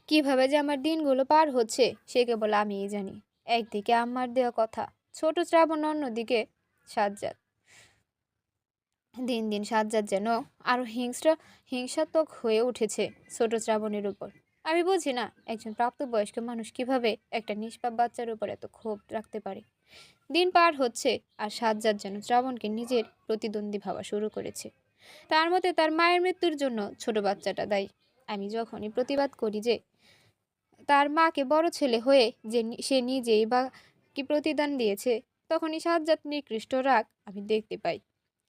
কিভাবে যে আমার দিনগুলো পার হচ্ছে সে কেবল আমিই জানি। একদিকে আম্মার দেওয়া কথা, ছোট শ্রাবণ, অন্যদিকে সাজ্জাদ। দিন দিন সাজ্জাদ যেন আরো হিংসাত্মক হয়ে উঠেছে ছোট শ্রাবণের উপর। আমি বুঝি না একজন প্রাপ্তবয়স্ক মানুষ কিভাবে একটা নিষ্পাপ বাচ্চার উপর এত ক্ষোভ রাখতে পারে। দিন পার হচ্ছে আর সাজ্জাদ যেন শ্রাবণকে নিজের প্রতিদ্বন্দ্বী ভাবা শুরু করেছে। তার মতে তার মায়ের মৃত্যুর জন্য ছোট বাচ্চাটা দায়ী। আমি যখনই প্রতিবাদ করি যে তার মাকে বড় ছেলে হয়ে সে নিজেই বা কি প্রতিদান দিয়েছে, তখনই সাজ্জাদ নিকৃষ্ট রাগ আমি দেখতে পাই।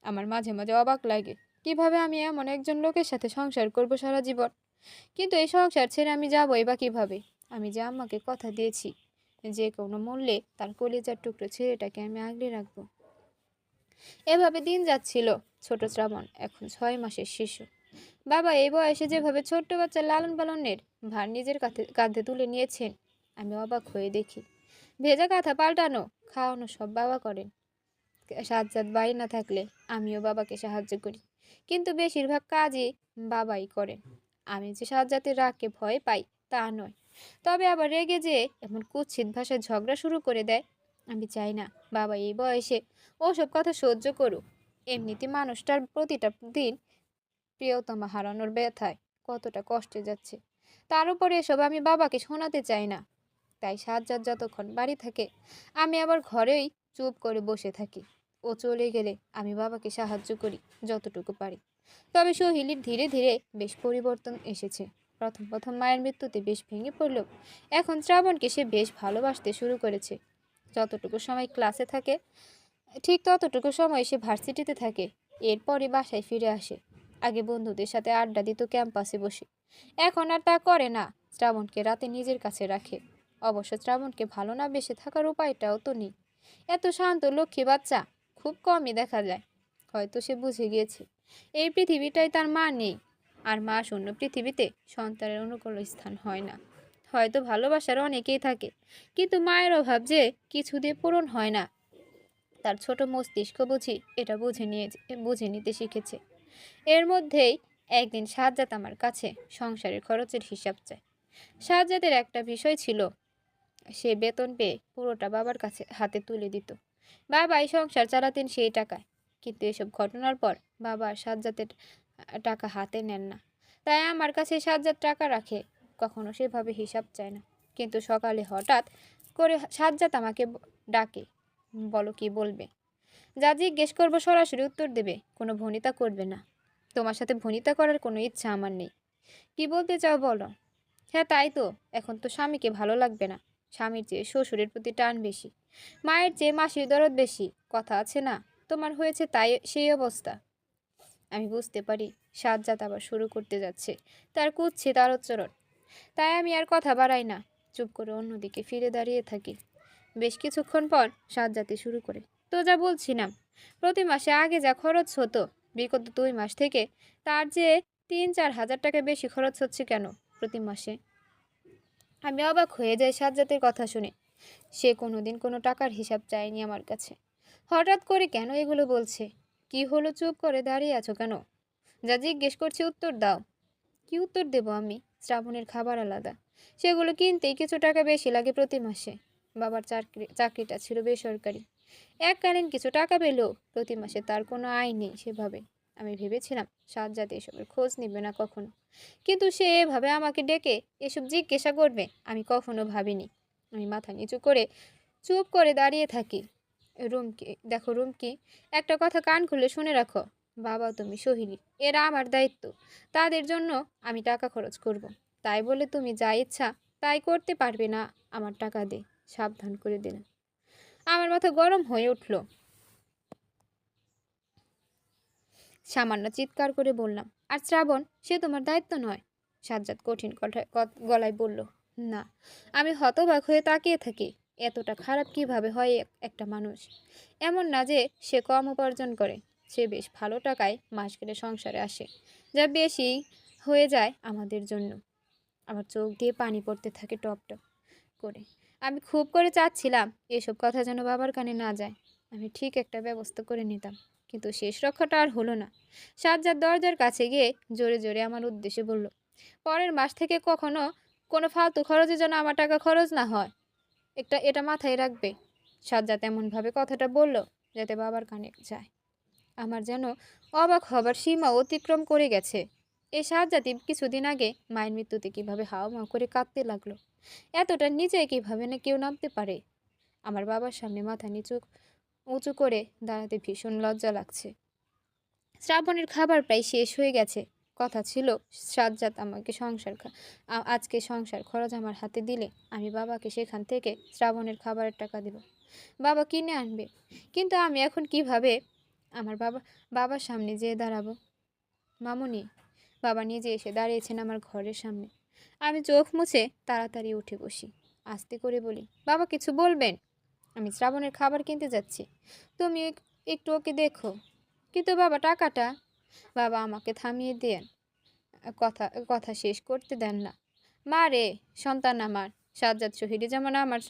আমার মাঝে মাঝে অবাক লাগে কিভাবে আমি এমন একজন লোকের সাথে সংসার করব সারা জীবন। কিন্তু এই সংসার ছেড়ে আমি যাবোই বা কিভাবে? আমি যে আম্মাকে কথা দিয়েছি যে কোনো মূল্যে তার কলিজার টুকরো ছেলেটাকে আমি আগলে রাখবো। এভাবে দিন যাচ্ছিল। ছোট শ্রাবণ এখন 6 মাসের শিশু। বাবা এই বয়সে যেভাবে ছোট্ট বাচ্চার লালন পালনের ভার নিজের কাঁধে তুলে নিয়েছেন, আমি অবাক হয়ে দেখি। ভেজা কাঁথা পাল্টানো, খাওয়ানো সব বাবা করেন। সাজ্জাদ বাড়ি না থাকলে আমিও বাবাকে সাহায্য করি, কিন্তু বেশিরভাগ কাজই বাবাই করেন। আমি যে সাজ্জাদের রাগকে ভয় পাই তা নয়, তবে আবার রেগে যে এমন কুৎসিত ভাষায় ঝগড়া শুরু করে দেয়। আমি চাই না বাবা এই বয়সে ওসব কথা সহ্য করুক। এমনিতে মানুষটার প্রতিটা দিন প্রিয়তমা হারানোর ব্যথায় কতটা কষ্টে যাচ্ছে, তার উপরে এসব আমি বাবাকে শোনাতে চাই না। তাই সাজ্জাদ যতক্ষণ বাড়ি থাকে আমি আবার ঘরেই চুপ করে বসে থাকি। ও চলে গেলে আমি বাবাকে সাহায্য করি যতটুকু পারি। তবে সোহিলীর ধীরে ধীরে বেশ পরিবর্তন এসেছে। প্রথম প্রথম মায়ের মৃত্যুতে বেশ ভেঙে পড়লেও এখন শ্রাবণকে সে বেশ ভালোবাসতে শুরু করেছে। যতটুকু সময় ক্লাসে থাকে ঠিক ততটুকু সময় সে ভার্সিটিতে থাকে, এরপরই বাসায় ফিরে আসে। আগে বন্ধুদের সাথে আড্ডা দিত ক্যাম্পাসে বসে, এখন আর তা করে না। শ্রাবণকে রাতে নিজের কাছে রাখে। অবশ্য শ্রাবণকে ভালো না বেসে থাকার উপায়টাও তো নেই। এত শান্ত লক্ষ্মী বাচ্চা খুব কমই দেখা যায়। হয়তো সে বুঝে গিয়েছে এই পৃথিবীটাই তার মা নেই, আর মা শূন্য পৃথিবীতে সন্তানের অনুকূল স্থান হয় না। হয়তো ভালোবাসার অনেকেই থাকে, কিন্তু মায়ের অভাব যে কিছু দিয়ে পূরণ হয় না, তার ছোট মস্তিষ্ক বুঝি এটা বুঝে নিতে শিখেছে। এর মধ্যেই একদিন সাজ্জাদ আমার কাছে সংসারের খরচের হিসাব চায়। সাজ্জাদের একটা বিষয় ছিল, সে বেতন পেয়ে পুরোটা বাবার কাছে হাতে তুলে দিত। বাবাই সংসার চালাতেন সেই টাকায়। কিন্তু এসব ঘটনার পর বাবা আর সাজ্জাদের টাকা হাতে নেন না। তাই আমার কাছে সাজ্জাদ টাকা রাখে, কখনো সেভাবে হিসাব চায় না। কিন্তু সকালে হঠাৎ করে সাজ্জাদ আমাকে ডাকে, বলো কি বলবে। যা জিজ্ঞেস করবো সরাসরি উত্তর দেবে, কোনো ভনিতা করবে না। তোমার সাথে ভনিতা করার কোনো ইচ্ছা আমার নেই। কি বলতে চাও বলো। হ্যাঁ তাই তো, এখন তো স্বামীকে ভালো লাগবে না। স্বামীর চেয়ে শ্বশুরের প্রতি টান বেশি, মায়ের চেয়ে মাসির দরদ বেশি, কথা আছে না। তোমার হয়েছে তাই সেই অবস্থা। আমি বুঝতে পারি সাজ্জাদ আবার শুরু করতে যাচ্ছে তার কুৎসিত আলোচরণ। তাই আমি আর কথা বাড়াই না, চুপ করে অন্যদিকে ফিরে দাঁড়িয়ে থাকি। বেশ কিছুক্ষণ পর সাজ্জাতে শুরু করে, তো যা বলছিলাম, প্রতি মাসে আগে যা খরচ হতো বিগত 2 মাস থেকে তার যে 3-4 হাজার টাকা বেশি খরচ হচ্ছে কেন প্রতি মাসে। আমি অবাক হয়ে যাই সাজ্জাতের কথা শুনে। সে কোনোদিন কোনো টাকার হিসাব চায়নি আমার কাছে, হঠাৎ করে কেন এগুলো বলছে। কি হলো, চুপ করে দাঁড়িয়ে আছো কেন? যা জিজ্ঞেস করছি উত্তর দাও। কি উত্তর দেব আমি? শ্রাবণের খাবার আলাদা, সেগুলো কিনতেই কিছু টাকা বেশি লাগে প্রতি মাসে। বাবার চাকরিটা ছিল বেসরকারি, এককালীন কিছু টাকা পেলেও প্রতি মাসে তার কোনো আয় নেই সেভাবে। আমি ভেবেছিলাম সাজ্জাদ এসবের খোঁজ নিবে না কখনো, কিন্তু সে এভাবে আমাকে ডেকে এসব জিজ্ঞাসা করবে আমি কখনো ভাবিনি। আমি মাথা নিচু করে চুপ করে দাঁড়িয়ে থাকি। রুমকি, একটা কথা কান খুলে শুনে রাখো। বাবা তুমি সোহিনী, এরা আমার দায়িত্ব। তাদের জন্য আমি টাকা খরচ করব। তাই বলে তুমি যা ইচ্ছা তাই করতে পারবে না আমার টাকা দিয়ে, সাবধান করে দিলেন। আমার মাথা গরম হয়ে উঠল। সামান্য চিৎকার করে বললাম, আর শ্রাবণ, সে তোমার দায়িত্ব নয়। সাজ্জাদ কঠিন গলায় বলল, না। আমি হতবাক হয়ে তাকিয়ে থাকি। এতটা খারাপ কিভাবে হয় একটা মানুষ। এমন না যে সে কম উপার্জন করে, সে বেশ ভালো টাকায় মাস গেলে সংসারে আসে, যা বেশি হয়ে যায় আমাদের জন্য। আমার চোখ দিয়ে পানি পড়তে থাকে টপ টপ করে। আমি খুব করে চাচ্ছিলাম এসব কথা যেন বাবার কানে না যায়। আমি ঠিক একটা ব্যবস্থা করে নিতাম, কিন্তু শেষ রক্ষাটা আর হলো না। সাজ্জাদ দরজার কাছে গিয়ে জোরে জোরে আমার উদ্দেশ্যে বলল, পরের মাস থেকে কখনো কোনো ফালতু খরচে যেন আমার টাকা খরচ না হয়, এটা মাথায় রাখবে। সাজ্জাদ এমনভাবে কথাটা বলল যাতে বাবার কানে যায়। আমার যেন অবাক হবার সীমা অতিক্রম করে গেছে। এই সাজ্জাদ কিছুদিন আগে মায়ের মৃত্যুতে কিভাবে হাওয়া করে কাঁদতে লাগলো, এতটা নিচে কিভাবে না কেউ নামতে পারে। আমার বাবার সামনে মাথা নিচু উঁচু করে দাঁড়াতে ভীষণ লজ্জা লাগছে। শ্রাবণের খাবার প্রায় শেষ হয়ে গেছে। কথা ছিল সাজ্জাদ আমাকে আজকে সংসার খরচ আমার হাতে দিলে আমি বাবাকে সেখান থেকে শ্রাবণের খাবারের টাকা দিব, বাবা কিনে আনবে। কিন্তু আমি এখন কিভাবে আমার বাবার সামনে যেয়ে দাঁড়াবো? মামুনি, বাবা নিজে এসে দাঁড়িয়েছেন আমার ঘরের সামনে। আমি চোখ মুছে তাড়াতাড়ি উঠে বসি। আস্তে করে বলি, বাবা কিছু বলবেন? আমি শ্রাবণের খাবার কিনতে যাচ্ছি, তুমি একটু ওকে দেখো। কিন্তু বাবা টাকাটা। বাবা আমাকে থামিয়ে দেন, কথা কথা শেষ করতে দেন না। মা রে, সন্তান আমার সাজ্জাদ শহীদ যেমন আমার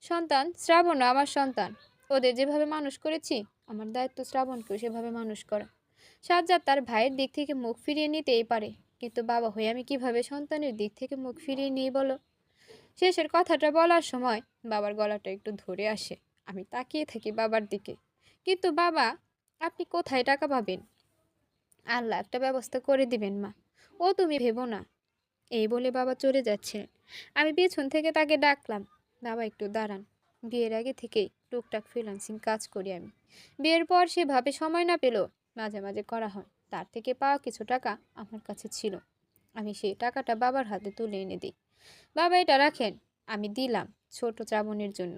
সন্তান, শ্রাবণও আমার সন্তান। ওদের যেভাবে মানুষ করেছি আমার দায়িত্ব শ্রাবণকেও সেভাবে মানুষ করা। সাজ্জাদ তার ভাইয়ের দিক থেকে মুখ ফিরিয়ে নিতেই পারে, কিন্তু বাবা হয়ে আমি কিভাবে সন্তানের দিক থেকে মুখ ফিরিয়ে নিই বলো? শেষের কথাটা বলার সময় বাবার গলাটা একটু ধরে আসে। আমি তাকিয়ে থাকি বাবার দিকে। কিন্তু বাবা, আপনি কোথায় টাকা পাবেন? আল্লাহ একটা ব্যবস্থা করে দিবেন মা, ও তুমি ভেবো না। এই বলে বাবা চলে যাচ্ছিলেন। আমি পেছন থেকে তাকে ডাকলাম, বাবা একটু দাঁড়ান। বিয়ের আগে থেকেই টুকটাক ফ্রিল্যান্সিং কাজ করি আমি। বিয়ের পর সেভাবে সময় না পেলেও মাঝে মাঝে করা হয়। তার থেকে পাওয়া কিছু টাকা আমার কাছে ছিল। আমি সেই টাকাটা বাবার হাতে তুলে এনে দিই। বাবা এটা রাখেন। আমি দিলাম ছোট শ্রাবণের জন্য।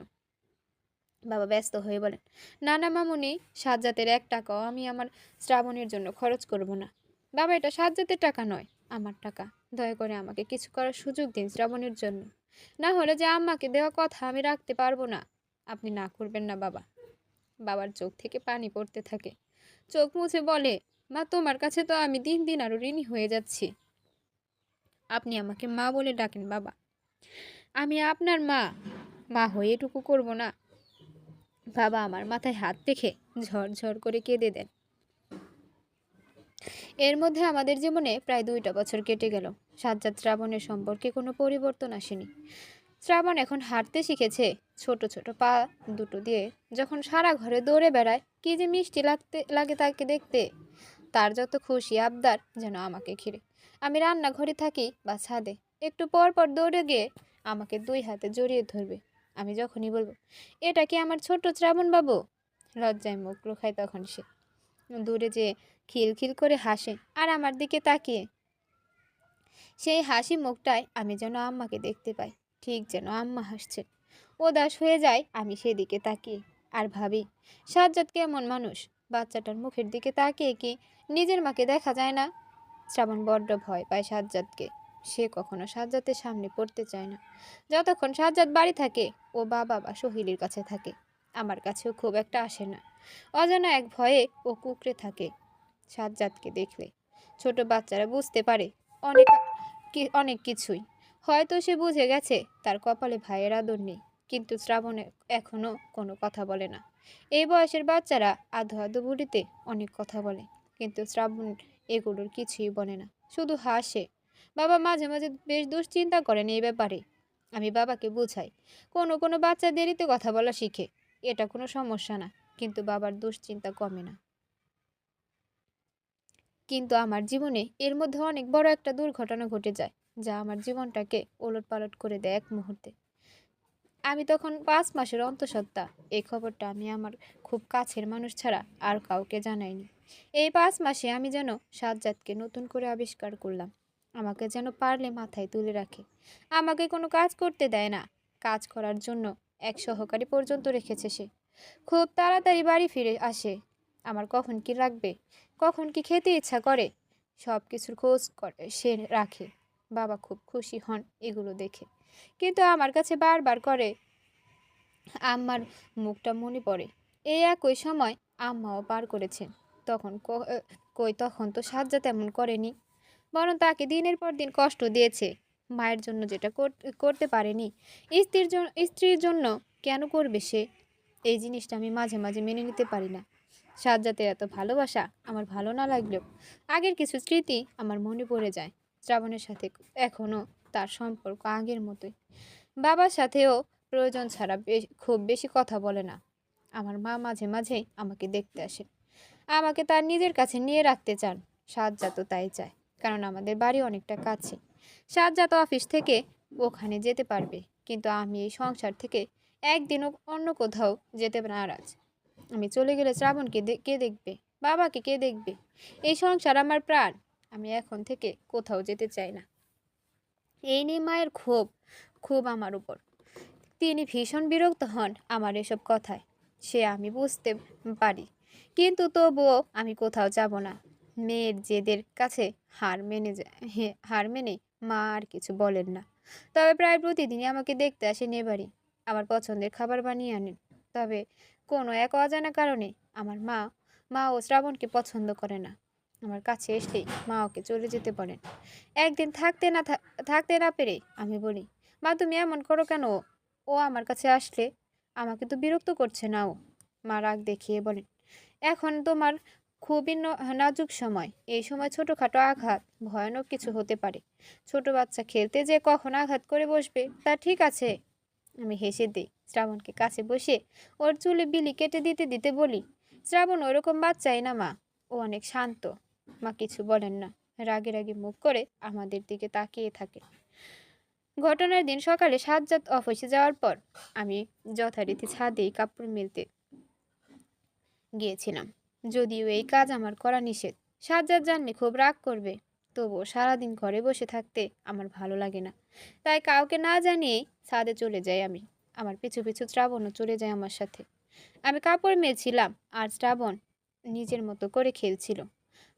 বাবা ব্যস্ত হয়ে বলেন, না না মামুনি, সাজ্জাতের 1 টাকাও আমি আমার শ্রাবণের জন্য খরচ করব না। বাবা, এটা সাজ্জাতের টাকা নয়, আমার টাকা। দয়া করে আমাকে কিছু করার সুযোগ দিন শ্রাবণের জন্য। না হলে যে আম্মাকে দেওয়া কথা আমি রাখতে পারবো না। আপনি না করবেন না বাবা। বাবার চোখ থেকে পানি পড়তে থাকে। চোখ মুছে বলে, মা তোমার কাছে তো আমি দিন দিন আরো ঋণী হয়ে যাচ্ছি। আপনি আমাকে মা বলে ডাকেন বাবা। আমি আপনার মা, মা হয়ে এটুকু করব না? বাবা আমার মাথায় হাত রেখে ঝরঝর করে কেঁদে দেন। এর মধ্যে আমাদের জীবনে প্রায় 2টা বছর কেটে গেল। সাজ্জাদ শ্রাবণের সম্পর্কে কোনো পরিবর্তন আসেনি। শ্রাবণ এখন হাঁটতে শিখেছে, ছোট ছোট পা দুটো দিয়ে। যখন সারা ঘরে দৌড়ে বেড়ায়, কি যে মিষ্টি লাগে তাকে দেখতে। তার যত খুশি আবদার যেন আমাকে ঘিরে। আমি রান্নাঘরে থাকি বা ছাদে, একটু পর পর দৌড়ে গিয়ে আমাকে 2 হাতে জড়িয়ে ধরবে। আমি যখনই বলবো, এটা কি আমার ছোট শ্রাবণ বাবু, লজ্জায় মুখ লুকায় তখন সে। দূরে যে খিলখিল করে হাসে আর আমার দিকে তাকিয়ে। সেই হাসি মুখটায় আমি যেন আম্মাকে দেখতে পাই, ঠিক যেন আম্মা হাসছেন। উদাস হয়ে যায় আমি সেদিকে তাকিয়ে, আর ভাবি, সাজ্জাদ কেমন মানুষ। বাচ্চাটার মুখের দিকে তাকিয়ে কি নিজের মাকে দেখা যায় না? শ্রাবণ বড্ড ভয় পায় সাজ্জাদকে। সে কখনো সাজ্জাদের সামনে পড়তে চায় না। যতক্ষণ সাজ্জাদ বাড়ি থাকে ও বাবা বা সোহিলীর কাছে থাকে, আমার কাছেও খুব একটা আসে না। অজানা এক ভয়ে ও কুঁকড়ে থাকে সাজ্জাদকে দেখলে। ছোট বাচ্চারা বুঝতে পারে অনেক অনেক কিছুই। হয়তো সে বুঝে গেছে তার কপালে ভাইয়ের আদর নেই, কিন্তু শ্রাবণে এখনো কোনো কথা বলে না। এই বয়সের বাচ্চারা আধো আধো বুড়িতে অনেক কথা বলে, কিন্তু শ্রাবণ এগুলোর কিছুই বলে না, শুধু হাসে। বাবা মাঝে মাঝে বেশ দুশ্চিন্তা করেন এই ব্যাপারে। আমি বাবাকে বুঝাই, কোনো কোনো বাচ্চা দেরিতে কথা বলা শিখে, এটা কোনো সমস্যা না, কিন্তু বাবার দুশ্চিন্তা কমে না। কিন্তু আমার জীবনে এর মধ্যে অনেক বড় একটা দুর্ঘটনা ঘটে যায়, যা আমার জীবনটাকে ওলটপালট করে দেয় এক মুহূর্তে। আমি তখন 5 মাসের অন্তঃসত্ত্বা। এই খবরটা আমি আমার খুব কাছের মানুষ ছাড়া আর কাউকে জানাইনি। এই 5 মাসে আমি যেন সাজ্জাদকে নতুন করে আবিষ্কার করলাম। আমাকে যেন পারলে মাথায় তুলে রাখে, আমাকে কোনো কাজ করতে দেয় না। কাজ করার জন্য এক সহকারী পর্যন্ত রেখেছে সে। খুব তাড়াতাড়ি বাড়ি ফিরে আসে। আমার কখন কি লাগবে, কখন কি খেতে ইচ্ছা করে, সব কিছুর খোঁজ করে সে রাখে। বাবা খুব খুশি হন এগুলো দেখে, কিন্তু আমার কাছে বারবার করে আম্মার মুখটা মনে পড়ে। এই একই সময় আম্মাও পার করেছেন। তখন তখন তো সাজ্জাদ তেমন করেনি, বরং তাকে দিনের পর দিন কষ্ট দিয়েছে। মায়ের জন্য যেটা করতে পারেনি, স্ত্রীর জন্য কেন করবে সে? এই জিনিসটা আমি মাঝে মাঝে মেনে নিতে পারি না। সাজ্জাদের এত ভালোবাসা আমার ভালো না লাগলেও আগের কিছু স্মৃতি আমার মনে পড়ে যায়। শ্রাবণের সাথে এখনো তার সম্পর্ক আগের মতোই। বাবার সাথেও প্রয়োজন ছাড়া খুব বেশি কথা বলে না। আমার মা মাঝে মাঝেই আমাকে দেখতে আসেন, আমাকে তার নিজের কাছে নিয়ে রাখতে চান। সাজ্জাদও তাই চায়, কারণ আমাদের বাড়ি অনেকটা কাছে। সাজ্জাদ অফিস থেকে ওখানে যেতে পারবে, কিন্তু আমি এই সংসার থেকে একদিনও অন্য কোথাও যেতে নারাজ। আমি চলে গেলে শ্রাবণকে কে দেখবে, বাবাকে কে দেখবে? এই সংসার আমার প্রাণ। আমি এখন থেকে কোথাও যেতে চাই না। এই নিয়ে মায়ের ক্ষোভ খুব আমার উপর। তিনি ভীষণ বিরক্ত হন আমার এসব কথায়। আমি বুঝতে পারি, কিন্তু তবুও আমি কোথাও যাব না। মেয়ের জেদের কাছে হার মেনে মা আর কিছু বলেন না। তবে প্রায় প্রতিদিনই আমাকে দেখতে আসেন এ বাড়ি। আমার পছন্দের খাবার বানিয়ে আনেন। তবে কোনো এক অজানা কারণে আমার মা ও শ্রাবণকে পছন্দ করে না। আমার কাছে এসলেই মা ওকে চলে যেতে বলেন। একদিন থাকতে না পেরে আমি বলি, মা তুমি এমন করো কেন? ও আমার কাছে আসলে আমাকে তো বিরক্ত করছে না ও। মা রাগ দেখিয়ে বলেন, এখন তোমার খুবই নাজুক সময়। এই সময় ছোটখাটো আঘাত ভয়ানক কিছু হতে পারে। ছোট বাচ্চা খেলতে যে কখন আঘাত করে বসবে তা ঠিক আছে। আমি হেসে দিই, শ্রাবণকে কাছে বসে ওর চুলে বিলি কেটে দিতে দিতে বলি, শ্রাবণ ওরকম বাচ্চাই না মা, ও অনেক শান্ত। মা কিছু বলেন না, রাগে রাগে মুখ করে আমাদের দিকে তাকিয়ে থাকে। ঘটনার দিন সকালে সাজ্জাদ অফিসে যাওয়ার পর আমি যথারীতি ছাদেই কাপড় মেলতে গিয়েছিলাম। যদিও এই কাজ আমার করা নিষেধ। সাজ্জাদ জানলে খুব রাগ করবে। তবুও সারাদিন ঘরে বসে থাকতে আমার ভালো লাগে না। তাই কাউকে না জানিয়েই ছাদে চলে যাই আমি। আমার পিছু পিছু শ্রাবণও চলে যায় আমার সাথে। আমি কাপড় মেলছিলাম আর শ্রাবণ নিজের মতো করে খেলছিল।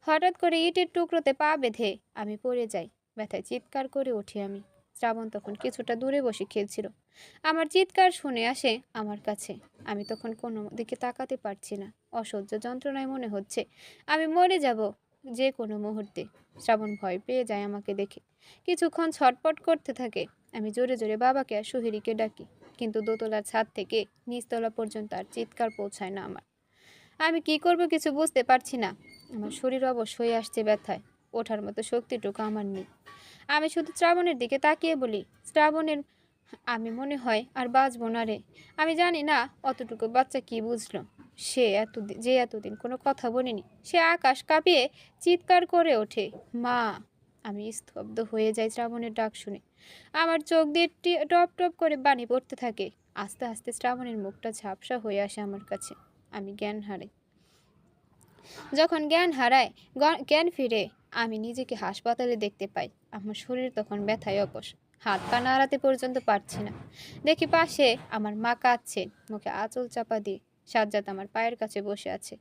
হঠাৎ করে ইটের টুকরোতে পা বেঁধে আমি পড়ে যাই। ব্যথায় চিৎকার করে উঠি আমি। শ্রাবণ তখন কিছুটা দূরে বসে খেলছিল। আমার চিৎকার শুনে আসে আমার কাছে। আমি তখন কোনো দিকে তাকাতে পারছি না। অসহ্য যন্ত্রণায় মনে হচ্ছে আমি মরে যাব যে কোনো মুহূর্তে। শ্রাবণ ভয় পেয়ে যায় আমাকে দেখে। কিছুক্ষণ ছটপট করতে থাকে। আমি জোরে জোরে বাবাকে আর সুহেরিকে ডাকি, কিন্তু দোতলার ছাদ থেকে নিচতলা পর্যন্ত আর চিৎকার পৌঁছায় না আমার। আমি কি করব কিছু বুঝতে পারছি না। আমার শরীর অবশ হয়ে আসছে ব্যথায়। ওঠার মতো শক্তিটুকু আমার নেই। আমি শুধু শ্রাবণের দিকে তাকিয়ে বলি, শ্রাবণের, আমি মনে হয় আর বাঁচবো না রে। আমি জানি না অতটুকু বাচ্চা কি বুঝলো। এতদিন কোনো কথা বলিনি, সে আকাশ কাঁপিয়ে চিৎকার করে ওঠে, মা। আমি স্তব্ধ হয়ে যাই শ্রাবণের ডাক শুনে। আমার চোখ দিয়ে টপ টপ করে পানি পড়তে থাকে। আস্তে আস্তে শ্রাবণের মুখটা ঝাপসা হয়ে আসে আমার কাছে। আমি জ্ঞান হারাই। যখন জ্ঞান ফিরে, আমি নিজেকে হাসপাতালে দেখতে পাই। আমার শরীর তখন ব্যথায় অবশ। হাত পা নাড়াতে পর্যন্ত পারছি না। দেখি পাশে আমার মা কাঁদছে, মুখে আঁচল চাপা দিয়ে। সাজ্জাদ আমার পায়ের কাছে বসে আছে।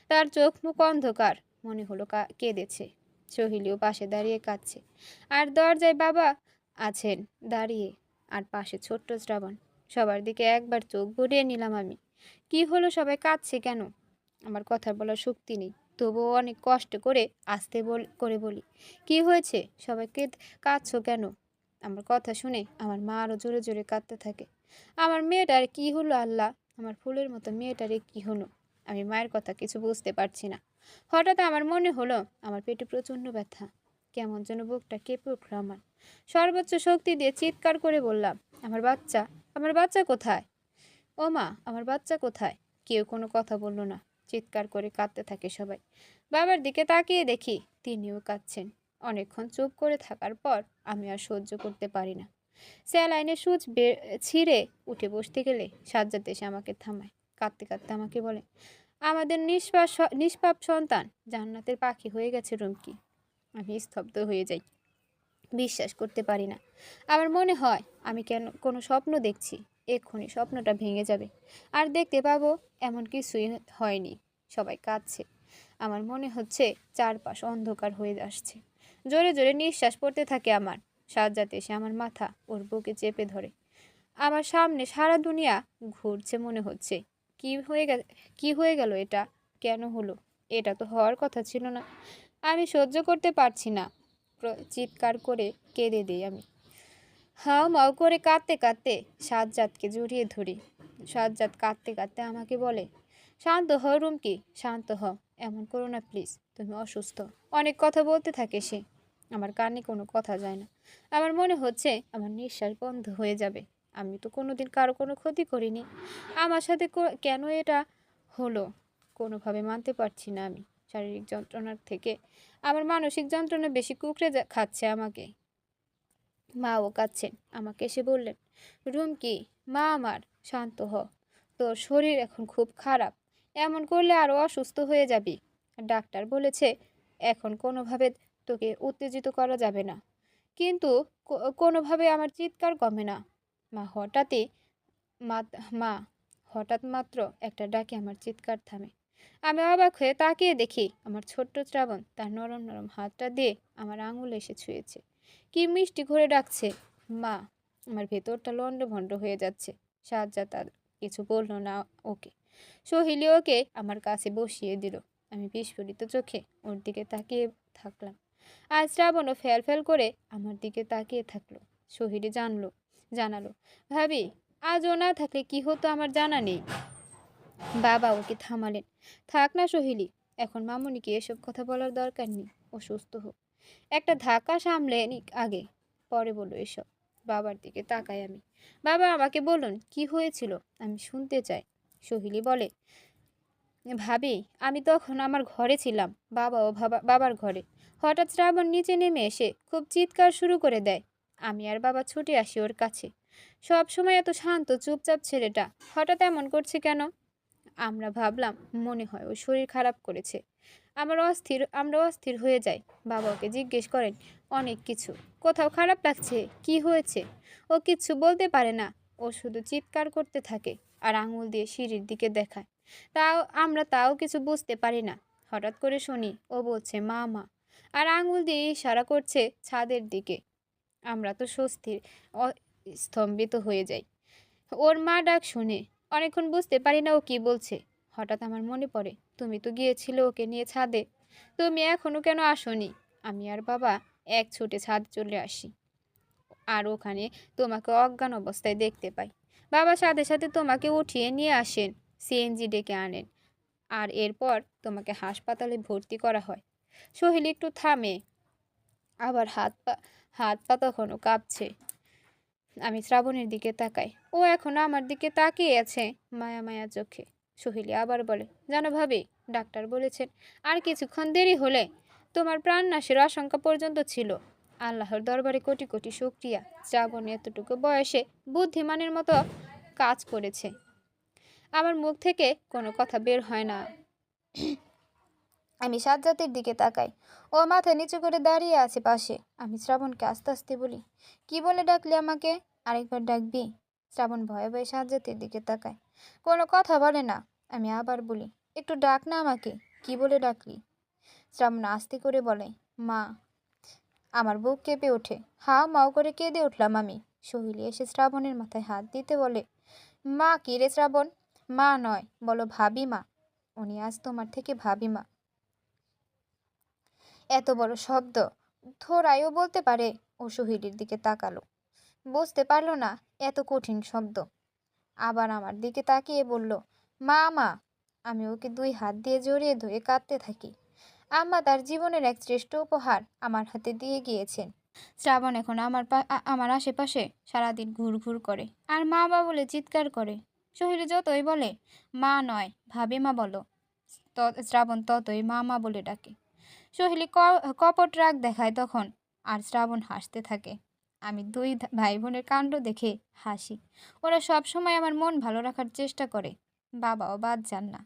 তার চোখ মুখ অন্ধকার, মনে হলো কেঁদেছে। সহিলিও পাশে দাঁড়িয়ে কাঁদছে। আর দরজায় বাবা আছেন দাঁড়িয়ে, আর পাশে ছোট্ট শ্রাবণ। সবার দিকে একবার চোখ ঘুরিয়ে নিলাম আমি। কি হলো, সবাই কাঁদছে কেন? আমার কথা বলার শক্তি নেই, তবুও অনেক কষ্ট করে করে বলি, কি হয়েছে, সবাইকে কাঁদছো কেন? আমার কথা শুনে আমার মা আরো জোরে জোরে কাঁদতে থাকে। আমার মেয়েটার কি হলো আল্লাহ, আমার ফুলের মতো মেয়েটারে কি হলো? আমি মায়ের কথা কিছু বুঝতে পারছি না। হঠাৎ আমার মনে হলো আমার পেটে প্রচন্ড ব্যথা। কেমন যেন বুকটা কেঁপে উঠলো আমার। সর্বোচ্চ শক্তি দিয়ে চিৎকার করে বললাম, আমার বাচ্চা কোথায়? ও মা, আমার বাচ্চা কোথায়? কেউ কোনো কথা বলল না। চিৎকার করে কাঁদতে থাকে সবাই। বাবার দিকে তাকিয়ে দেখি তিনিও কাঁদছেন। অনেকক্ষণ চুপ করে থাকার পর আমি আর সহ্য করতে পারি না। স্যালাইনের সুচ ছিঁড়ে উঠে বসতে গেলে সাজ্জাদ এসে আমাকে থামায়। কাঁদতে কাঁদতে আমাকে বলে, আমাদের নিষ্পাপ সন্তান জান্নাতের পাখি হয়ে গেছে রুমকি। আমি স্তব্ধ হয়ে যাই। বিশ্বাস করতে পারি না। আমার মনে হয় আমি কোনো স্বপ্ন দেখছি। এক্ষুনি স্বপ্নটা ভেঙে যাবে আর দেখতে পাবো এমন কিছুই হয়নি। সবাই কাঁদছে। আমার মনে হচ্ছে চারপাশ অন্ধকার হয়ে আসছে। জোরে জোরে নিঃশ্বাস পড়তে থাকে আমার। সাজ্জাদ এসে আমার মাথা ওর বুকে চেপে ধরে। আমার সামনে সারা দুনিয়া ঘুরছে মনে হচ্ছে। কি হয়ে গেল এটা? কেন হলো? এটা তো হওয়ার কথা ছিল না। আমি সহ্য করতে পারছি না। চিৎকার করে কেঁদে দিই আমি। হাউ মাউ করে কাঁদতে কাঁদতে সাজ্জাদকে জড়িয়ে ধরি। সাজ্জাদ কাঁদতে কাঁদতে আমাকে বলে, শান্ত হও রুমকি, শান্ত হও, এমন করো না প্লিজ, তুমি অসুস্থ। অনেক কথা বলতে থাকে সে। আমার কানে কোনো কথা যায় না। আমার মনে হচ্ছে আমার নিঃশ্বাস বন্ধ হয়ে যাবে। আমি তো কোনোদিন কারো কোনো ক্ষতি করিনি। আমার সাথে কেন এটা হলো? কোনোভাবে মানতে পারছি না আমি। শারীরিক যন্ত্রণার থেকে আমার মানসিক যন্ত্রণা বেশি কুঁকড়ে খাচ্ছে আমাকে। মাও কাঁদছেন। আমাকে এসে বললেন, "রুমকি, মা আমার, শান্ত হ। তোর শরীর এখন খুব খারাপ। এমন করলে আরো অসুস্থ হয়ে যাবি। ডাক্তার বলেছে এখন কোনোভাবে তোকে উত্তেজিত করা যাবে না।" কিন্তু কোনোভাবে আমার চিৎকার কমে না। মা হঠাৎই মাত মা হঠাৎ মাত্র একটা ডাকে আমার চিৎকার থামে। আমি অবাক হয়ে তাকিয়ে দেখি আমার ছোট্ট শ্রাবণ তার নরম নরম হাতটা দিয়ে আমার আঙুলে এসে ছুঁয়েছে। কি মিষ্টি করে ডাকছে, মা। আমার ভেতরটা লন্ডভন্ড হয়ে যাচ্ছে। সাজ্জাদ তার কিছু বলল না ওকে। সহিলি ওকে আমার কাছে বসিয়ে দিল। আমি বিস্ফোরিত চোখে ওর দিকে তাকিয়ে থাকলাম। আর শ্রাবণও ফ্যাল ফ্যাল করে আমার দিকে তাকিয়ে থাকলো। সহিলি জানালো, ভাবি, আজ ও না থাকলে কি হতো আমার জানা নেই। বাবা ওকে থামালেন। থাক না সহিলি, এখন মামুনিকে এসব কথা বলার দরকার নেই। ও সুস্থ হোক, একটা ধাক্কা সামলে নিক আগে, পরে বলো এসব। বাবার দিকে তাকাই আমি। বাবা আমাকে বলুন কি হয়েছিল, আমি শুনতে চাই। সহিলি বলে, ভাবি, আমি তখন আমার ঘরে ছিলাম, বাবার ঘরে। হঠাৎ শ্রাবণ নিচে নেমে এসে খুব চিৎকার শুরু করে দেয়। আমি আর বাবা ছুটে আসি ওর কাছে। সব সময় এত শান্ত চুপচাপ ছেলেটা হঠাৎ এমন করছে কেন? আমরা ভাবলাম মনে হয় ও শরীর খারাপ করেছে। আমরা অস্থির হয়ে যাই। বাবা ওকে জিজ্ঞেস করেন অনেক কিছু। কোথাও খারাপ লাগছে, কি হয়েছে? ও কিচ্ছু বলতে পারে না। ও শুধু চিৎকার করতে থাকে আর আঙুল দিয়ে সিঁড়ির দিকে দেখায়। তাও কিছু বুঝতে পারি না। হঠাৎ করে শুনি ও বলছে মা মা, আর আঙুল দিয়ে ইশারা করছে ছাদের দিকে। আমরা তো স্তম্ভিত হয়ে যাই ওর মা ডাক শুনে। অনেকক্ষণ বুঝতে পারি না ও কি বলছে। হঠাৎ আমার মনে পড়ে, তুমি তো গিয়েছিলে ওকে নিয়ে ছাদে, তুমি এখনো কেন আসোনি? আমি আর বাবা এক ছুটে ছাদ চলে আসি। আর ওখানে তোমাকে অজ্ঞান অবস্থায় দেখতে পাই। বাবা সাথে সাথে তোমাকে উঠিয়ে নিয়ে আসেন, সিএনজি ডেকে আনেন, আর এরপর তোমাকে হাসপাতালে ভর্তি করা হয়। সোহেল একটু থামে, আবার হাত পা তখনও কাঁপছে। আমি শ্রাবণের দিকে তাকাই। ও এখনো আমার দিকে তাকিয়ে আছে মায়া মায়া চোখে। সহিলি আবার বলে, জানো ভাবি, ডাক্তার বলেছেন আর কিছুক্ষণ দেরি হলে তোমার প্রাণ নাশের আশঙ্কা পর্যন্ত ছিল। আল্লাহর দরবারে কোটি কোটি শুকরিয়া, শ্রাবণ এতটুকু বয়সে বুদ্ধিমানের মতো কাজ করেছে। আমার মুখ থেকে কোনো কথা বের হয় না। আমি সাজ্জাদের দিকে তাকাই। ও মাথা নিচু করে দাঁড়িয়ে আছে পাশে। আমি শ্রাবণকে আস্তে আস্তে বলি, কি বলে ডাকলি আমাকে? আরেকবার ডাকবি? শ্রাবণ ভয়ে ভয়ে সাজ্জাদের দিকে তাকায়, কোনো কথা বলে না। আমি আবার বলি, একটু ডাক না আমাকে, কি বলে ডাকলি? শ্রাবণ আস্তে করে বলে, মা। আমার বুক কেঁপে ওঠে, হাঁ মাও করে কেঁদে উঠলাম আমি। সহিলি এসে শ্রাবণের মাথায় হাত দিতে বলে, মা কি রে শ্রাবণ? মা নয়, বলো ভাবি মা। উনি আজ তোমার থেকে ভাবি মা। এত বড় শব্দ থোড়াইও বলতে পারে? ও সহিলির দিকে তাকালো, বুঝতে পারলো না এত কঠিন শব্দ। আবার আমার দিকে তাকিয়ে বলল, মা মা। আমি ওকে দুই হাত দিয়ে জড়িয়ে ধরে কাঁদতে থাকি। আম্মা তার জীবনের এক শ্রেষ্ঠ উপহার আমার হাতে দিয়ে গিয়েছেন। শ্রাবণ এখন আমার আশেপাশে সারাদিন ঘুরঘুর করে আর মা বা বলে চিৎকার করে। সহিলি যতই বলে মা নয় ভাবি মা বলো, শ্রাবণ ততই মা মা বলে ডাকে। সহেলি কপট রাগ দেখায় তখন, আর শ্রাবণ হাসতে থাকে। আমি দুই ভাই বোনের কাণ্ড দেখে হাসি। ওরা সব সময় আমার মন ভালো রাখার চেষ্টা করে। বাবাও বাদ যান না।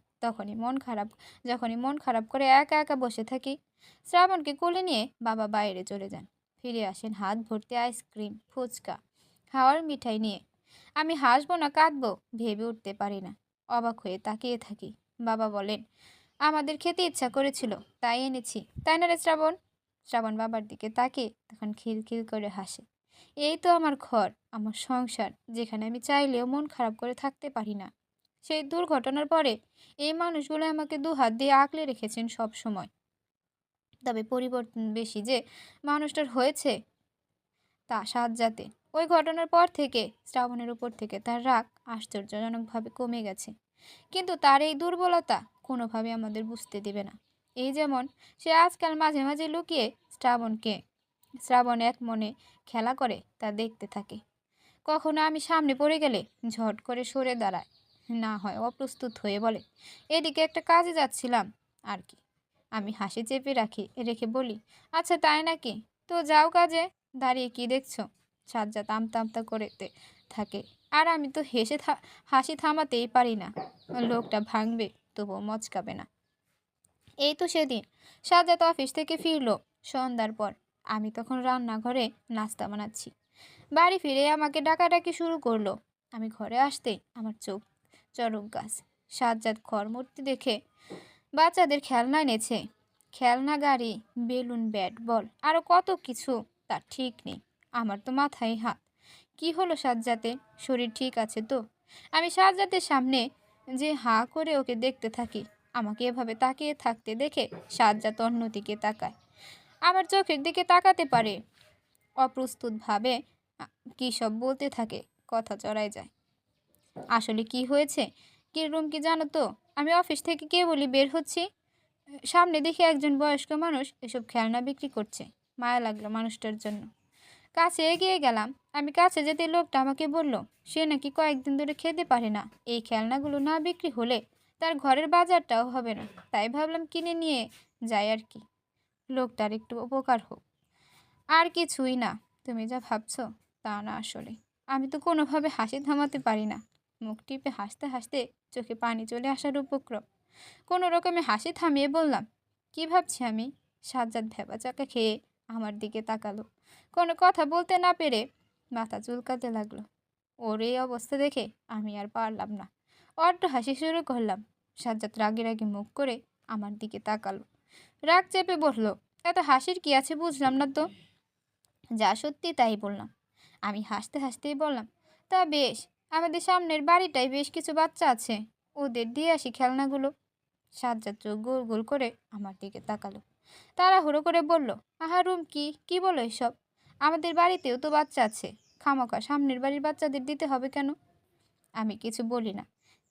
যখনই মন খারাপ করে একা একা বসে থাকি, শ্রাবণকে কোলে নিয়ে বাবা বাইরে চলে যান। ফিরে আসেন হাত ভর্তি আইসক্রিম, ফুচকা, হাওয়ার মিঠাই নিয়ে। আমি হাসবো না কাঁদবো ভেবে উঠতে পারি না। অবাক হয়ে তাকিয়ে থাকি। বাবা বলেন, আমাদের খেতে ইচ্ছা করেছিল তাই এনেছি, তাই না রে শ্রাবণ? শ্রাবণ বাবার দিকে তাকিয়ে তখন খিলখিল করে হাসে। এই তো আমার ঘর, আমার সংসার, যেখানে আমি চাইলেও মন খারাপ করে থাকতে পারি না। সেই দুর্ঘটনার পরে এই মানুষগুলো আমাকে দুহাত দিয়ে আঁকলে রেখেছেন সব সময়। তবে পরিবর্তন বেশি যে মানুষটার হয়েছে তা সাজ্জাতে। ওই ঘটনার পর থেকে শ্রাবণের উপর থেকে তার রাগ আশ্চর্যজনকভাবে কমে গেছে। কিন্তু তার এই দুর্বলতা কোনোভাবে আমাদের বুঝতে দেবে না। এই যেমন সে আজকাল মাঝে মাঝে লুকিয়ে শ্রাবণকে শ্রাবণ এক মনে খেলা করে তা দেখতে থাকে। কখনো আমি সামনে পড়ে গেলে ঝট করে সরে দাঁড়ায়, না হয় অপ্রস্তুত হয়ে বলে, এদিকে একটা কাজে যাচ্ছিলাম আর কি। আমি হাসি চেপে রেখে বলি, আচ্ছা তাই নাকি, তো যাও কাজে। দাঁড়িয়ে কি দেখছো? সাজ্জাদ আমতা আমতা করতে থাকে, আর আমি তো হাসি থামাতেই পারি না। লোকটা ভাঙবে তবুও মচকাবে না। এই তো সেদিন সাজ্জাদ অফিস থেকে ফিরলো সন্ধ্যার পর। আমি তখন রান্নাঘরে নাস্তা বানাচ্ছি। বাড়ি ফিরে আমাকে ডাকাডাকি শুরু করলো। আমি ঘরে আসতেই আমার চোখ চড়ক গাছ। সাজ্জাদ ঘরমূর্তি দেখে বাচ্চাদের খেলনা এনেছে, খেলনা গাড়ি, বেলুন, ব্যাট বল, আরো কত কিছু, তার ঠিক নেই। আমার তো মাথায় হাত। কি হলো সাজ্জাদের? শরীর ঠিক আছে তো? আমি সাজ্জাদের সামনে যে হাঁ করে ওকে দেখতে থাকি। আমাকে এভাবে তাকিয়ে থাকতে দেখে সাজ্জাদ অন্যদিকে তাকায়। আমার চোখের দিকে তাকাতে পারে। অপ্রস্তুতভাবে কী সব বলতে থাকে, কথা জড়ায় যায়। আসলে কি হয়েছে কি রুম কি জানো তো? আমি অফিস থেকে কেবলই বের হচ্ছি, সামনে দেখি একজন বয়স্ক মানুষ এসব খেলনা বিক্রি করছে। মায়া লাগলো মানুষটার জন্য। কাছে এগিয়ে গেলাম। আমি কাছে যেতে লোকটা আমাকে বলল, সে নাকি কয়েকদিন ধরে খেতে পারে না। এই খেলনাগুলো না বিক্রি হলে তার ঘরের বাজারটাও হবে না। তাই ভাবলাম কিনে নিয়ে যাই আর কি, লোকটার একটু উপকার হোক। আর কিছুই না। তুমি যা ভাবছো তা না আসলে। আমি তো কোনোভাবে হাসি থামাতে পারি না। মুখ টিপে হাসতে হাসতে চোখে পানি চলে আসার উপক্রম। কোনো রকমে হাসি থামিয়ে বললাম, কি ভাবছি আমি? সাজ্জাদ ভ্যাবাচাকা খেয়ে আমার দিকে তাকালো। কোনো কথা বলতে না পেরে মাথা চুলকাতে লাগলো। ওর এই অবস্থা দেখে আমি আর পারলাম না, অট্ট হাসি শুরু করলাম। সাজ্জাদ রাগে রাগে মুখ করে আমার দিকে তাকালো, রাগ চেপে বলল, এত হাসির কি আছে বুঝলাম না তো। যা সত্যি তাই বললাম। আমি হাসতে হাসতেই বললাম, তা বেশ, আমাদের সামনের বাড়িটায় বেশ কিছু বাচ্চা আছে, ওদের দিয়ে আসি খেলনাগুলো। সাজ্জাদ চোখ গোল গোল করে আমার দিকে তাকালো, তাড়াহুড়ো করে বলল, আহা রুম কি বলো এসব? আমাদের বাড়িতেও তো বাচ্চা আছে, খামোকা সামনের বাড়ির বাচ্চাদের দিতে হবে কেন? আমি কিছু বলি না,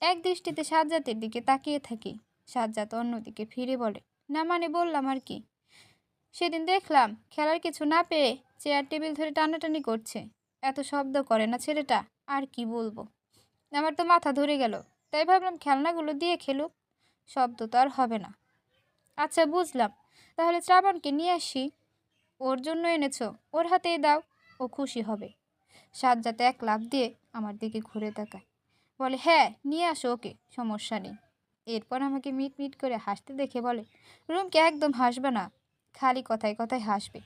এক দৃষ্টিতে সাজ্জাদের দিকে তাকিয়ে থাকি। সাজ্জাদ অন্যদিকে ফিরে বলে, না মানে বললাম আর কি। সেদিন দেখলাম খেলার কিছু না পেয়ে চেয়ার টেবিল ধরে টানাটানি করছে। এত শব্দ করে না ছেলেটা, আর কি বলবো। আমার তো মাথা ধরে গেল, তাই ভাবলাম খেলনাগুলো দিয়ে খেলুক, শব্দ তো আর হবে না। আচ্ছা বুঝলাম, তাহলে শ্রাবণকে নিয়ে আসি। ওর জন্য এনেছো, ওর হাতেই দাও, ও খুশি হবে। সাজ্জাদ এক লাফ দিয়ে আমার দিকে ঘুরে তাকায়, বলে, হ্যাঁ নিয়ে আসো ওকে, সমস্যা নেই। এরপর আমাকে মিট মিট করে হাসতে দেখে বলে, রুমকে একদম হাসবে না, খালি কথায় কথায় হাসবে।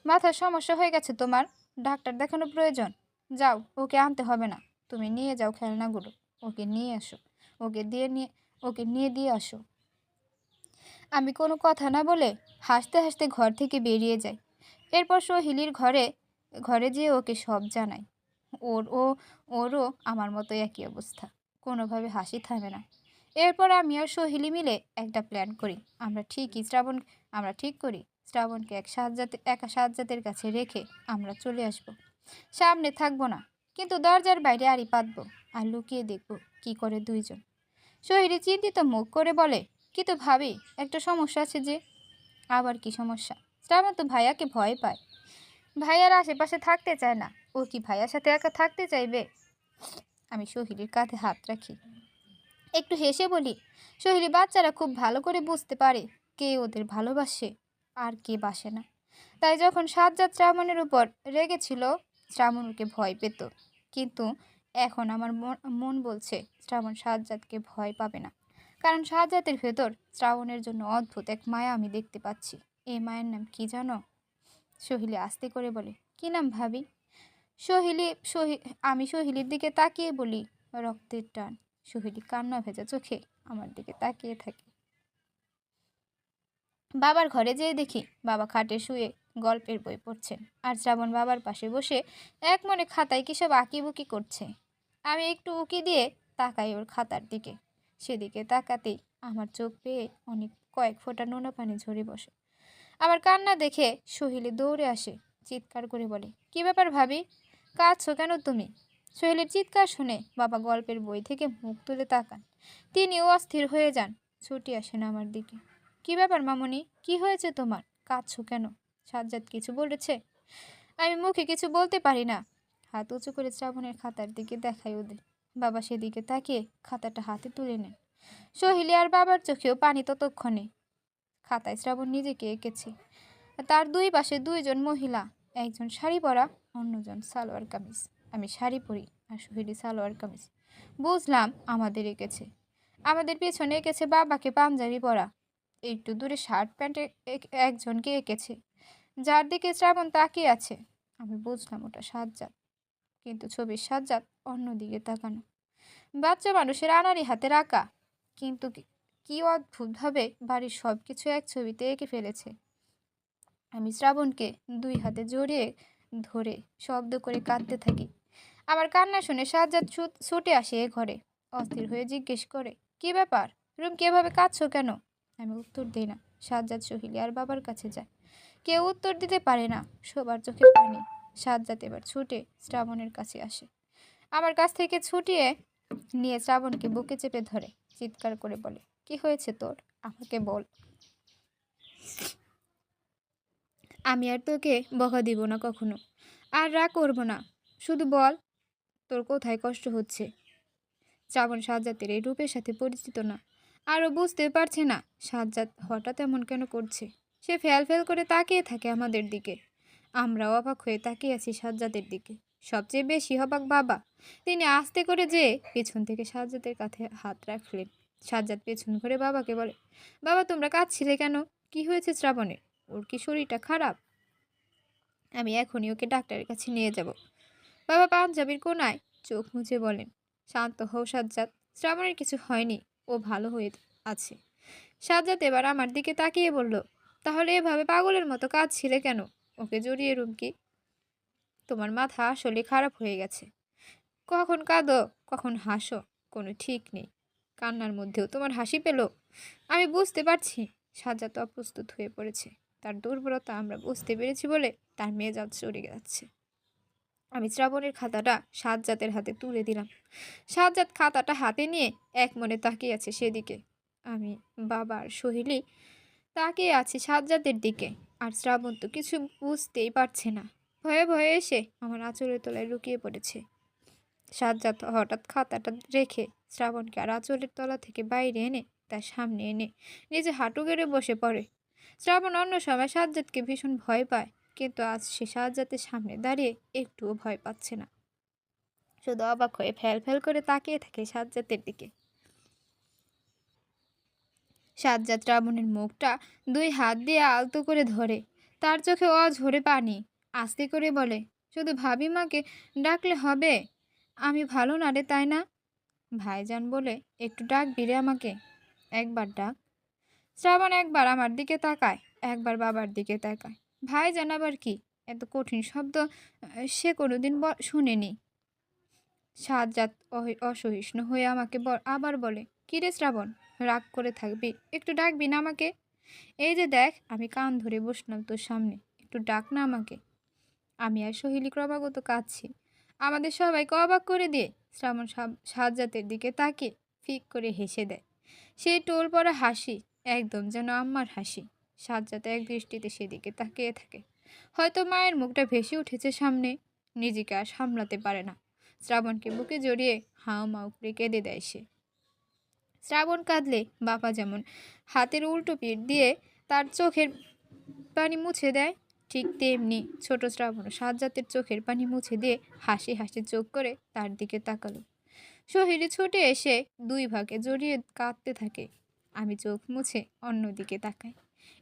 মাথার সমস্যা হয়ে গেছে তোমার, ডাক্তার দেখানো প্রয়োজন। যাও, ওকে আনতে হবে না, তুমি নিয়ে যাও খেলনাগুলো, ওকে নিয়ে আসো, ওকে নিয়ে দিয়ে আসো। আমি কোনো কথা না বলে হাসতে হাসতে ঘর থেকে বেরিয়ে যাই। এরপর সোহিলীর ঘরে ঘরে যেয়ে ওকে সব জানাই। ওর ও ওরও আমার মতো একই অবস্থা, কোনোভাবে হাসি থামে না। এরপর আমি আর সোহিলি মিলে একটা প্ল্যান করি। আমরা ঠিক করি শ্রাবণকে একা সাজ্জাদের কাছে রেখে আমরা চলে আসব। সামনে থাকবো না, কিন্তু দরজার বাইরে আড়ি পাতবো আর লুকিয়ে দেখব কি করে দুইজন। সোহিনী চিন্তিত মুখ করে বলে, কিন্তু ভাবি একটা সমস্যা আছে যে। আবার কি সমস্যা? শ্রাবণ তো ভাইয়াকে ভয় পায়, ভাইয়ার আশেপাশে থাকতে চায় না। ও কি ভাইয়ার সাথে একা থাকতে চাইবে? আমি সোহিনীর কাঁধে হাত রাখি, একটু হেসে বলি, সোহিনী বাচ্চারা খুব ভালো করে বুঝতে পারে কে ওদের ভালোবাসে আর কে বাসে না। তাই যখন সাজ্জাদ শ্রাবণের উপর রেগেছিল, শ্রাবণ ওকে ভয় পেত। কিন্তু এখন আমার মন বলছে শ্রাবণ সাজ্জাদকে ভয় পাবে না, কারণ সাজ্জাদের ভেতর শ্রাবণের জন্য অদ্ভুত এক মায়া আমি দেখতে পাচ্ছি। এই মায়ের নাম কি জানো? সোহিলী আস্তে করে বলে, কি নাম ভাবি? সোহিলী সহি আমি সোহিলীর দিকে তাকিয়ে বলি, রক্তের টান। সোহিলী কান্না ভেজা চোখে আমার দিকে তাকিয়ে থাকে। বাবার ঘরে যেয়ে দেখি বাবা খাটে শুয়ে গল্পের বই পড়ছেন, আর শ্রাবণ বাবার পাশে বসে এক মনে খাতায় কিসব আঁকিবুকি করছে। আমি একটু উকি দিয়ে তাকাই ওর খাতার দিকে। সেদিকে তাকাতেই আমার চোখ পেয়ে কয়েক ফোঁটা নোনা পানি ঝরে বসে। আমার কান্না দেখে সোহিলী দৌড়ে আসে, চিৎকার করে বলে, কি ব্যাপার ভাবি, কাঁদছো কেন তুমি? সোহেলের চিৎকার শুনে বাবা গল্পের বই থেকে মুখ তুলে তাকান। তিনিও অস্থির হয়ে যান, ছুটে আসেন আমার দিকে। কি ব্যাপার মামুনি, কি হয়েছে তোমার, কাঁদছো কেন? সাজ্জাদ কিছু বলেছে? আমি মুখে কিছু বলতে পারি না। হাত উঁচু করে শ্রাবণের খাতার দিকে দেখাই ওদের। বাবা সেদিকে তাকিয়ে খাতাটা হাতে তুলে নেন। সহিলি আর বাবার চোখেও পানি ততক্ষণে। খাতায় শ্রাবণ নিজেকে এঁকেছে। তার দুই পাশে দুইজন মহিলা, একজন শাড়ি পরা, অন্যজন সালোয়ার কামিজ। আমি শাড়ি পরি আর সহিলি সালোয়ার কামিজ। বুঝলাম আমাদের এঁকেছে। আমাদের পেছনে এঁকেছে বাবাকে পাঞ্জাবি পরা। একটু দূরে শার্ট প্যান্টে একজনকে এঁকেছে, যার দিকে শ্রাবণ তাকিয়ে আছে। আমি বুঝলাম ওটা সাজ্জাদ, কিন্তু ছবির সাজ্জাদ অন্যদিকে তাকানো। বাচ্চা মানুষের আনাড়ি হাতের আঁকা, কিন্তু কি অদ্ভুতভাবে বাড়ির সব কিছু এক ছবিতে এঁকে ফেলেছে। আমি শ্রাবণকে দুই হাতে জড়িয়ে ধরে শব্দ করে কাঁদতে থাকি। আমার কান্না শুনে সাজ্জাদ ছুটে আসে এ ঘরে। অস্থির হয়ে জিজ্ঞেস করে, কি ব্যাপার রুমকি, এভাবে কাঁদছো কেন? আমি উত্তর দিই না। সাজ্জাদ, সহিলি আর বাবার কাছে যায়। কেউ উত্তর দিতে পারে না, সবার চোখে পানি। সাজ্জাদ এবার ছুটে শ্রাবণের কাছে আসে। আমার কাছ থেকে ছুটিয়ে নিয়ে শ্রাবণকে বুকে চেপে ধরে চিৎকার করে বলে, কি হয়েছে তোর? আমাকে বল। আমি আর তোকে বকা দিব না কখনো, আর রাগ করবো না। শুধু বল তোর কোথায় কষ্ট হচ্ছে। শ্রাবণ সাজ্জাদের এই রূপের সাথে পরিচিত না, আরও বুঝতে পারছে না সাজ্জাদ হঠাৎ এমন কেন করছে। সে ফ্যাল ফ্যাল করে তাকিয়ে থাকে আমাদের দিকে। আমরাও অবাক হয়ে তাকিয়ে আছি সাজ্জাদের দিকে। সবচেয়ে বেশি অবাক বাবা। তিনি আস্তে করে যেয়ে পেছন থেকে সাজ্জাদের কাঁধে হাত রাখলেন। সাজ্জাদ পেছন ঘুরে বাবাকে বলে, বাবা তোমরা কাঁদছিলে কেন? কি হয়েছে শ্রাবণের? ওর কি শরীরটা খারাপ? আমি এখনই ওকে ডাক্তারের কাছে নিয়ে যাব। বাবা পাঞ্জাবির কোনায় চোখ মুছে বলেন, শান্ত হও সাজ্জাদ, শ্রাবণের কিছু হয়নি, ও ভালো হয়ে আছে। সাজ্জাদ এবার আমার দিকে তাকিয়ে বলল, তাহলে এভাবে পাগলের মতো কাঁদছিলে কেন? ওকে জড়িয়ে রুমকি। তোমার মাথা আসলে খারাপ হয়ে গেছে। কখন কাঁদো কখন হাসো, কোনো ঠিক নেই। কান্নার মধ্যেও তোমার হাসি পেল। আমি বুঝতে পারছি সাজ্জাদ অপ্রস্তুত হয়ে পড়েছে। তার দুর্বলতা আমরা বুঝতে পেরেছি বলে তার মেজাজ চড়ে যাচ্ছে। আমি শ্রাবণের খাতাটা সাজ্জাদের হাতে তুলে দিলাম। সাজ্জাদ খাতাটা হাতে নিয়ে এক মনে তাকিয়ে আছে সেদিকে। আমি, বাবার, সহিলি তাকিয়ে আছি সাজ্জাদের দিকে। আর শ্রাবণ তো কিছু বুঝতেই পারছে না। ভয়ে ভয়ে এসে আমার আঁচলের তলায় লুকিয়ে পড়েছে। সাজ্জাদ হঠাৎ খাতাটা রেখে শ্রাবণকে আর আঁচলের তলা থেকে বাইরে এনে তার সামনে এনে নিজে হাঁটু গেড়ে বসে পড়ে। শ্রাবণ অন্য সময় সাজ্জাদকে ভীষণ ভয় পায়, কিন্তু আজ সে সাজ্জাদের সামনে দাঁড়িয়ে একটুও ভয় পাচ্ছে না। শুধু অবাক হয়ে ফ্যাল ফ্যাল করে তাকিয়ে থাকে সাজ্জাদের দিকে। সাজ্জাদ শ্রাবণের মুখটা দুই হাত দিয়ে আলতো করে ধরে। তার চোখে অঝরে পানি। আস্তে করে বলে, শুধু ভাবিমাকে ডাকলে হবে? আমি ভালো না রে, তাই না? ভাইজান বলে একটু ডাকবি রে আমাকে? একবার ডাক। শ্রাবণ একবার আমার দিকে তাকায়, একবার বাবার দিকে তাকায়। ভাইজান আবার কি? এত কঠিন শব্দ সে কোনোদিন শুনেনি। সাজ্জাদ অসহিষ্ণু হয়ে আমাকে আবার বলে, কিরে শ্রাবণ, রাগ করে থাকবি? একটু ডাকবি না আমাকে? এই যে দেখ আমি কান ধরে বসলাম তোর সামনে, একটু ডাক না আমাকে। আমি আর সহিলি ক্রমাগত কাঁদছি। আমাদের সবাইকে অবাক করে দিয়ে শ্রাবণ সাজ্জাদের দিকে তাকিয়ে ফিক করে হেসে দেয়। সেই টোল পড়া হাসি, একদম যেন আম্মার হাসি। সাজ্জাদ এক দৃষ্টিতে সেদিকে তাকিয়ে থাকে। হয়তো মায়ের মুখটা ভেসে উঠেছে সামনে। নিজেকে আর সামলাতে পারে না। শ্রাবণকে বুকে জড়িয়ে হাও মাও করে কেঁদে দেয় সে। শ্রাবণ কাঁদলে বাবা যেমন হাতের উল্টো পিঠ দিয়ে তার চোখের পানি মুছে দেয়, ঠিক তেমনি ছোট শ্রাবণ সাজ্জাদের চোখের পানি মুছে দিয়ে হাসি হাসি চোখ করে তার দিকে তাকালো। সহিলি ছুটে এসে দুই ভাগে জড়িয়ে কাঁদতে থাকে। আমি চোখ মুছে অন্যদিকে তাকাই।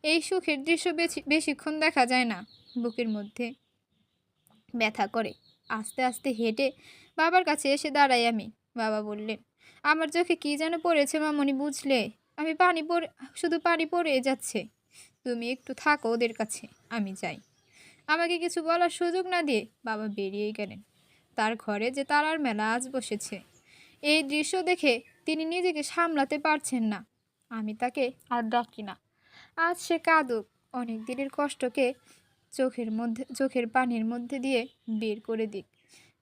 এই সুখের দৃশ্য বেশিক্ষণ দেখা যায় না। বুকের মধ্যে ব্যথা করে। আস্তে আস্তে হেঁটে বাবার কাছে এসে দাঁড়াই আমি। বাবা বললেন, আমার চোখে কি যেন পড়েছে মামনি, বুঝলে? আমি শুধু পানি পড়ে যাচ্ছে। তুমি একটু থাকো ওদের কাছে, আমি যাই। আমাকে কিছু বলার সুযোগ না দিয়ে বাবা বেরিয়েই গেলেন। তার ঘরে যে তারার মেলা আজ বসেছে। এই দৃশ্য দেখে তিনি নিজেকে সামলাতে পারছেন না। আমি তাকে আর ডাকি না। আজ সে কাঁদুক, অনেক দিনের কষ্টকে চোখের পানির মধ্যে দিয়ে বের করে দিক।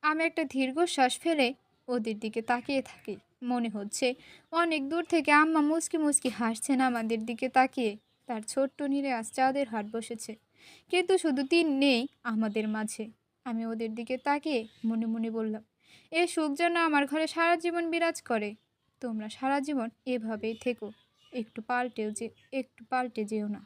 আমি একটা দীর্ঘশ্বাস ফেলে ওদের দিকে তাকিয়ে থাকি। মনে হচ্ছে অনেক দূর থেকে আম্মা মুচকি মুচকি হাসছেন আমাদের দিকে তাকিয়ে। তার ছোট্ট নীরে আজ চাঁদের হাট বসেছে। কিন্তু শুধু তিন নেই আমাদের মাঝে। আমি ওদের দিকে তাকিয়ে মনে মনে বললাম, এ সুখ যেন আমার ঘরে সারা জীবন বিরাজ করে। তোমরা সারা জীবন এভাবেই থেকো, একটু পাল্টে যেও না।